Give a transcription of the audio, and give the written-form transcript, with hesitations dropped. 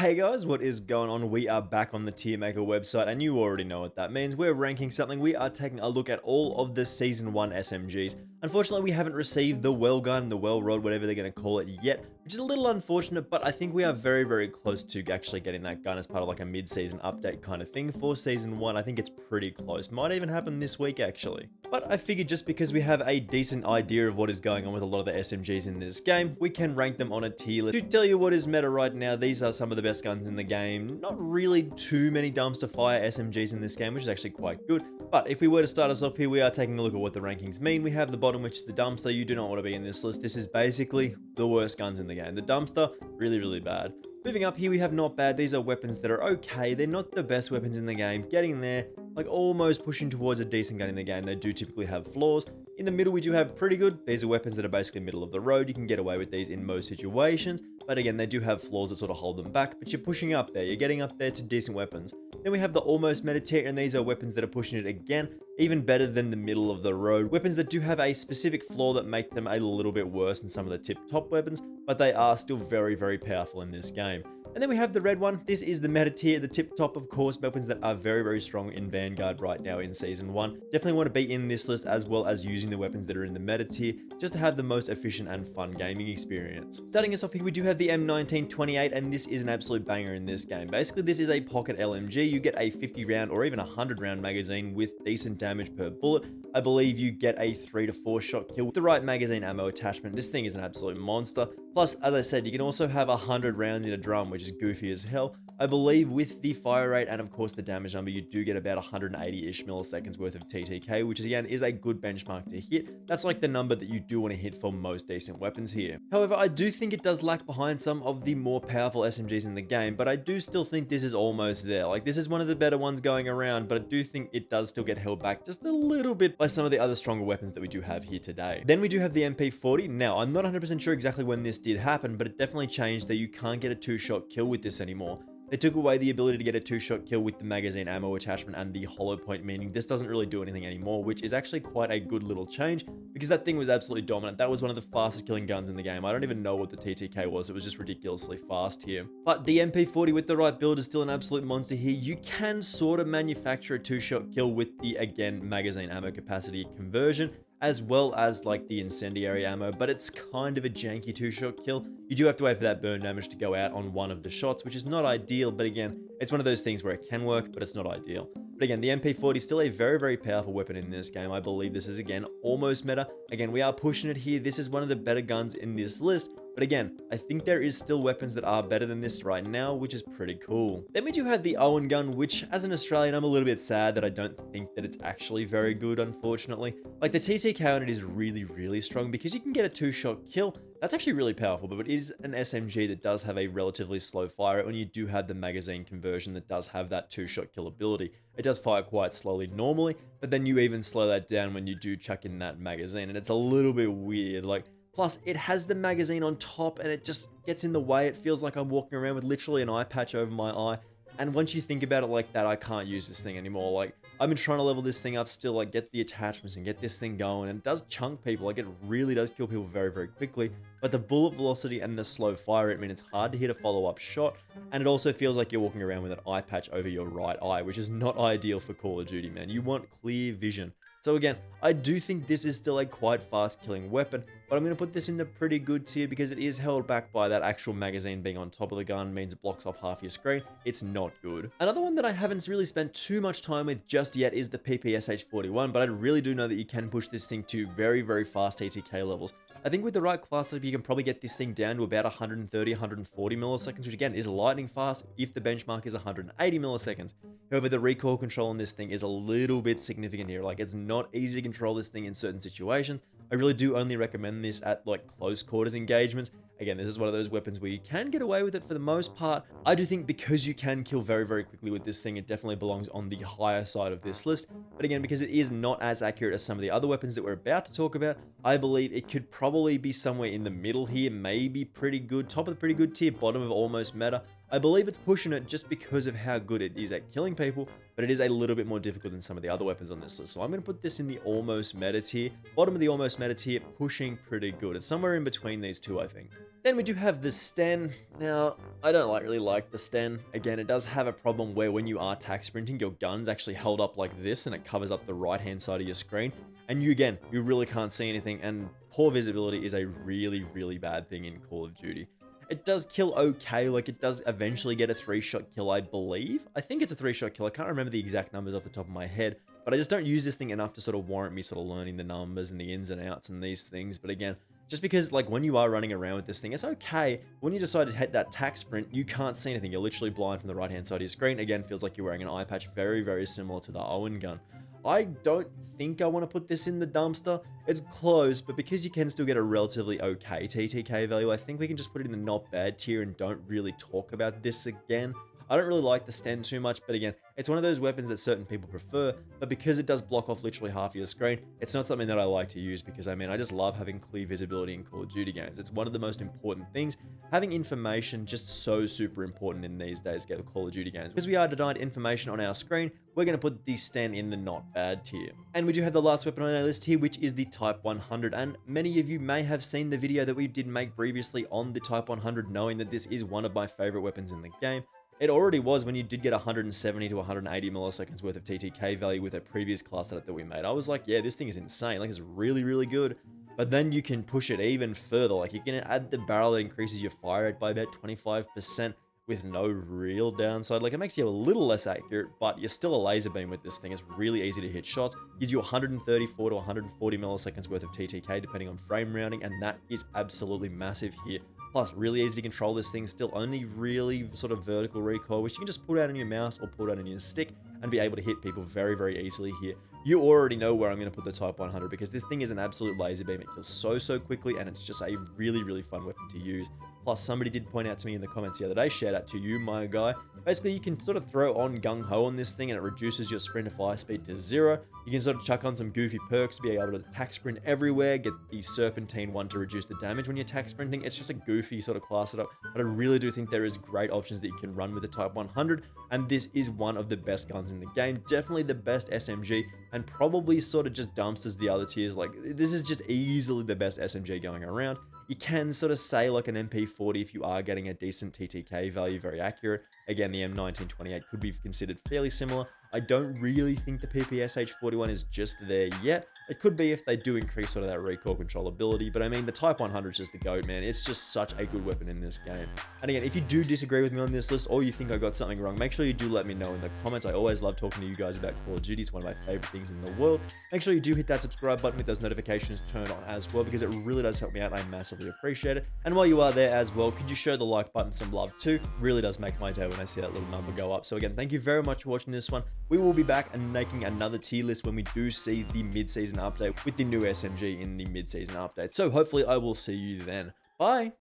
Hey guys, what is going on? We are back on the Tier Maker website, and you already know what that means. We're ranking something. We are taking a look at all of the Season 1 SMGs. Unfortunately, we haven't received the Welgun, the Well-Rod, whatever they're going to call it yet, which is a little unfortunate, but I think we are very, very close to actually getting that gun as part of like a mid-season update kind of thing for Season 1. I think it's pretty close. Might even happen this week, actually. But I figured just because we have a decent idea of what is going on with a lot of the SMGs in this game, we can rank them on a tier list. To tell you what is meta right now, these are some of the best guns in the game. Not really too many dumpster fire SMGs in this game, which is actually quite good. But if we were to start us off here, we are taking a look at what the rankings mean. We have the bottom, which is the dumpster. You do not want to be in this list. This is basically the worst guns in the game. The dumpster, really, really bad. Moving up here, we have not bad. These are weapons that are okay. They're not the best weapons in the game. Getting there, like almost pushing towards a decent gun in the game. They do typically have flaws. In the middle, we do have pretty good. These are weapons that are basically middle of the road. You can get away with these in most situations. But again, they do have flaws that sort of hold them back. But you're pushing up there. You're getting up there to decent weapons. Then we have the almost meta tier, and these are weapons that are pushing it again, even better than the middle of the road. Weapons that do have a specific flaw that make them a little bit worse than some of the tip-top weapons, but they are still very, very powerful in this game. And then we have the red one. This is the meta tier, the tip top, of course, weapons that are very, very strong in Vanguard right now in Season 1. Definitely want to be in this list as well as using the weapons that are in the meta tier just to have the most efficient and fun gaming experience. Starting us off here, we do have the M1928, and this is an absolute banger in this game. Basically, this is a pocket LMG. You get a 50 round or even a 100 round magazine with decent damage per bullet. I believe you get a 3 to 4 shot kill with the right magazine ammo attachment. This thing is an absolute monster. Plus, as I said, you can also have 100 rounds in a drum, which is goofy as hell. I believe with the fire rate and of course the damage number, you do get about 180-ish milliseconds worth of TTK, which again is a good benchmark to hit. That's like the number that you do want to hit for most decent weapons here. However, I do think it does lag behind some of the more powerful SMGs in the game, but I do still think this is almost there. Like, this is one of the better ones going around, but I do think it does still get held back just a little bit by some of the other stronger weapons that we do have here today. Then we do have the MP40. Now, I'm not 100% sure exactly when this did happen, but it definitely changed that you can't get a 2-shot kill with this anymore. They took away the ability to get a 2-shot kill with the magazine ammo attachment and the hollow point, meaning this doesn't really do anything anymore, which is actually quite a good little change because that thing was absolutely dominant. That was one of the fastest killing guns in the game. I don't even know what the TTK was. It was just ridiculously fast here. But the MP40 with the right build is still an absolute monster here. You can sort of manufacture a 2-shot kill with the, again, magazine ammo capacity conversion, as well as like the incendiary ammo, but it's kind of a janky 2-shot kill. You do have to wait for that burn damage to go out on one of the shots, which is not ideal, but again, it's one of those things where it can work, but it's not ideal. But again, the MP40 is still a very, very powerful weapon in this game. I believe this is, again, almost meta. Again, we are pushing it here. This is one of the better guns in this list. But again, I think there is still weapons that are better than this right now, which is pretty cool. Then we do have the Owen Gun, which as an Australian, I'm a little bit sad that I don't think that it's actually very good, unfortunately. Like, the TTK on it is really, really strong because you can get a 2-shot kill. That's actually really powerful, but it is an SMG that does have a relatively slow fire rate when you do have the magazine conversion that does have that 2-shot kill ability. It does fire quite slowly normally, but then you even slow that down when you do chuck in that magazine, and it's a little bit weird. Like, plus, it has the magazine on top, and it just gets in the way. It feels like I'm walking around with literally an eye patch over my eye. And once you think about it like that, I can't use this thing anymore. Like, I've been trying to level this thing up still, like, get the attachments and get this thing going. And it does chunk people. Like, it really does kill people very, very quickly. But the bullet velocity and the slow fire rate mean it's hard to hit a follow-up shot. And it also feels like you're walking around with an eye patch over your right eye, which is not ideal for Call of Duty, man. You want clear vision. So again, I do think this is still a quite fast killing weapon, but I'm going to put this in the pretty good tier because it is held back by that actual magazine being on top of the gun, means it blocks off half your screen. It's not good. Another one that I haven't really spent too much time with just yet is the ppsh-41, but I really do know that you can push this thing to very, very fast TTK levels. I think with the right class setup, you can probably get this thing down to about 130, 140 milliseconds, which again is lightning fast if the benchmark is 180 milliseconds. However, the recoil control on this thing is a little bit significant here. Like, it's not easy to control this thing in certain situations. I really do only recommend this at like close quarters engagements. Again, this is one of those weapons where you can get away with it for the most part. I do think because you can kill very, very quickly with this thing, it definitely belongs on the higher side of this list. But again, because it is not as accurate as some of the other weapons that we're about to talk about, I believe it could probably be somewhere in the middle here, maybe pretty good, top of the pretty good tier, bottom of almost meta. I believe it's pushing it just because of how good it is at killing people, but it is a little bit more difficult than some of the other weapons on this list. So I'm going to put this in the almost meta tier, bottom of the almost meta tier, pushing pretty good. It's somewhere in between these two, I think. Then we do have the Sten. Now, I don't really like the Sten. Again, it does have a problem where when you are tack sprinting, your gun's actually held up like this and it covers up the right-hand side of your screen. And you really can't see anything, and poor visibility is a really, really bad thing in Call of Duty. It does kill okay, like it does eventually get a 3-shot kill, I believe. I think it's a 3-shot kill. I can't remember the exact numbers off the top of my head, but I just don't use this thing enough to sort of warrant me sort of learning the numbers and the ins and outs and these things. But again, just because like when you are running around with this thing, it's okay. When you decide to hit that tack sprint, you can't see anything. You're literally blind from the right-hand side of your screen. Again, feels like you're wearing an eye patch, very, very similar to the Owen Gun. I don't think I want to put this in the dumpster. It's close, but because you can still get a relatively okay TTK value, I think we can just put it in the not bad tier and don't really talk about this again. I don't really like the Sten too much, but again, it's one of those weapons that certain people prefer, but because it does block off literally half of your screen, it's not something that I like to use because, I mean, I just love having clear visibility in Call of Duty games. It's one of the most important things. Having information just so super important in these days of Call of Duty games. Because we are denied information on our screen, we're going to put the Sten in the not bad tier. And we do have the last weapon on our list here, which is the Type 100, and many of you may have seen the video that we did make previously on the Type 100, knowing that this is one of my favorite weapons in the game. It already was when you did get 170 to 180 milliseconds worth of TTK value with a previous class edit that we made. I was like, yeah, this thing is insane. Like, it's really, really good. But then you can push it even further. Like, you can add the barrel that increases your fire rate by about 25% with no real downside. Like, it makes you a little less accurate, but you're still a laser beam with this thing. It's really easy to hit shots. Gives you 134 to 140 milliseconds worth of TTK depending on frame rounding, and that is absolutely massive here. Plus, really easy to control this thing, still only really sort of vertical recoil, which you can just put out on your mouse or put out on your stick and be able to hit people very, very easily here. You already know where I'm going to put the Type 100 because this thing is an absolute laser beam. It kills so quickly, and it's just a really, really fun weapon to use. Plus, somebody did point out to me in the comments the other day, shout out to you, my guy. Basically, you can sort of throw on gung-ho on this thing and it reduces your sprint to fire speed to 0. You can sort of chuck on some goofy perks to be able to attack sprint everywhere, get the serpentine one to reduce the damage when you're attack sprinting. It's just a goofy sort of class setup, but I really do think there is great options that you can run with the Type 100, and this is one of the best guns in the game. Definitely the best SMG, and probably sort of just dumpsters the other tiers. Like, this is just easily the best SMG going around. You can sort of say like an MP40 if you are getting a decent TTK value, very accurate. Again, the M1928 could be considered fairly similar. I don't really think the ppsh 41 is just there yet. It could be if they do increase sort of that recoil controllability, but I mean, the Type 100 is just the GOAT, man. It's just such a good weapon in this game. And again, if you do disagree with me on this list, or you think I got something wrong, make sure you do let me know in the comments. I always love talking to you guys about Call of Duty. It's one of my favorite things in the world. Make sure you do hit that subscribe button with those notifications turned on as well, because it really does help me out and I massively appreciate it. And while you are there as well, could you show the like button some love too? Really does make my day when I see that little number go up. So again, thank you very much for watching this one. We will be back and making another tier list when we do see the mid-season update with the new SMG in the mid-season update. So hopefully I will see you then. Bye!